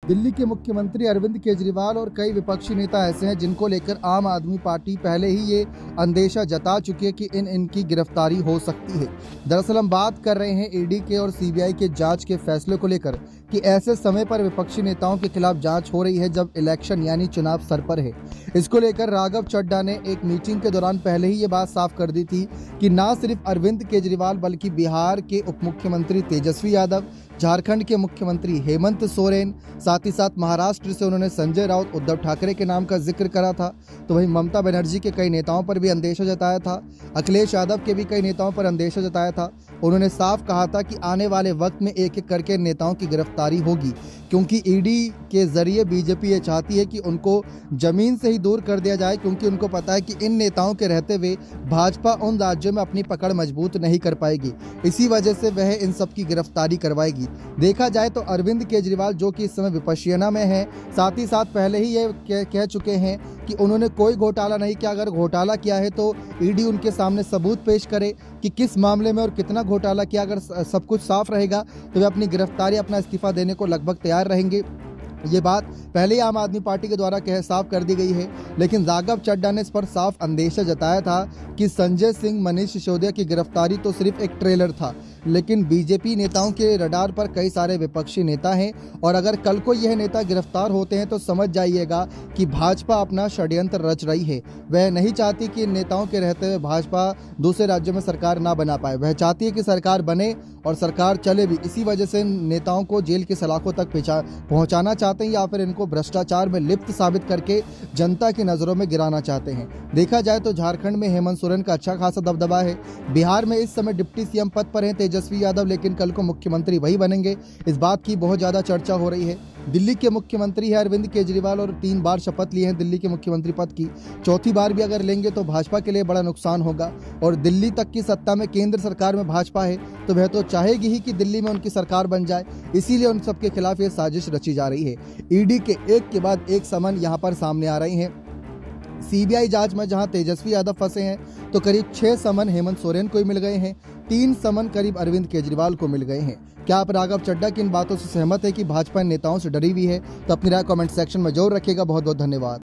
दिल्ली के मुख्यमंत्री अरविंद केजरीवाल और कई विपक्षी नेता ऐसे हैं जिनको लेकर आम आदमी पार्टी पहले ही ये अंदेशा जता चुकी है कि इनकी गिरफ्तारी हो सकती है। दरअसल हम बात कर रहे हैं ईडी के और सीबीआई के जांच के फैसले को लेकर कि ऐसे समय पर विपक्षी नेताओं के खिलाफ जांच हो रही है जब इलेक्शन यानी चुनाव सर पर है। इसको लेकर राघव चड्ढा ने एक मीटिंग के दौरान पहले ही ये बात साफ कर दी थी कि न सिर्फ अरविंद केजरीवाल बल्कि बिहार के उप मुख्यमंत्री तेजस्वी यादव, झारखंड के मुख्यमंत्री हेमंत सोरेन, साथ ही साथ महाराष्ट्र से उन्होंने संजय राउत, उद्धव ठाकरे के नाम का जिक्र करा था। तो वहीं ममता बनर्जी के कई नेताओं पर भी अंदेशा जताया था, अखिलेश यादव के भी कई नेताओं पर अंदेशा जताया था। उन्होंने साफ कहा था कि आने वाले वक्त में एक एक करके नेताओं की गिरफ्तारी होगी, क्योंकि ईडी के जरिए बीजेपी ये चाहती है कि उनको जमीन से ही दूर कर दिया जाए, क्योंकि उनको पता है कि इन नेताओं के रहते हुए भाजपा उन राज्यों में अपनी पकड़ मजबूत नहीं कर पाएगी। इसी वजह से वह इन सब की गिरफ्तारी करवाएगी। देखा जाए तो अरविंद केजरीवाल जो कि इस समय विपश्यना में है, साथ ही साथ पहले ही ये कह चुके हैं कि उन्होंने कोई घोटाला नहीं किया। अगर घोटाला किया है तो ईडी उनके सामने सबूत पेश करे कि किस मामले में और कितना घोटाला किया। अगर सब कुछ साफ रहेगा तो वे अपनी गिरफ्तारी, अपना इस्तीफा देने को लगभग तैयार रहेंगे। ये बात पहले ही आम आदमी पार्टी के द्वारा साफ कर दी गई है, लेकिन राघव चड्ढा ने इस पर साफ अंदेशा जताया था कि संजय सिंह, मनीष सिसोदिया की गिरफ्तारी तो सिर्फ एक ट्रेलर था, लेकिन बीजेपी नेताओं के रडार पर कई सारे विपक्षी नेता हैं और अगर कल को यह नेता गिरफ्तार होते हैं तो समझ जाइएगा कि भाजपा अपना षड्यंत्र रच रही है। वह नहीं चाहती कि इन नेताओं के रहते हुए भाजपा दूसरे राज्यों में सरकार ना बना पाए। वह चाहती है कि सरकार बने और सरकार चले भी। इसी वजह से नेताओं को जेल की सलाखों तक पहुंचाना चाहते हैं या फिर इनको भ्रष्टाचार में लिप्त साबित करके जनता की नजरों में गिराना चाहते हैं। देखा जाए तो झारखंड में हेमंत सोरेन का अच्छा खासा दबदबा है। बिहार में इस समय डिप्टी सीएम पद पर हैं तेजस्वी यादव, लेकिन कल को मुख्यमंत्री वही बनेंगे, इस बात की बहुत ज्यादा चर्चा हो रही है। दिल्ली के मुख्यमंत्री है अरविंद केजरीवाल और 3 बार शपथ लिए हैं दिल्ली के मुख्यमंत्री पद की। चौथी बार भी अगर लेंगे तो भाजपा के लिए बड़ा नुकसान होगा और दिल्ली तक की सत्ता में केंद्र सरकार में भाजपा है तो वह तो चाहेगी ही कि दिल्ली में उनकी सरकार बन जाए। इसीलिए उन सबके खिलाफ ये साजिश रची जा रही है। ईडी के एक के बाद एक समन यहाँ पर सामने आ रही हैं। सीबीआई जांच में जहां तेजस्वी यादव फंसे हैं तो करीब 6 समन हेमंत सोरेन को ही मिल गए हैं, 3 समन करीब अरविंद केजरीवाल को मिल गए हैं। क्या आप राघव चड्ढा की इन बातों से सहमत है कि भाजपा नेताओं से डरी हुई है? तो अपनी राय कमेंट सेक्शन में जरूर रखिएगा। बहुत बहुत धन्यवाद।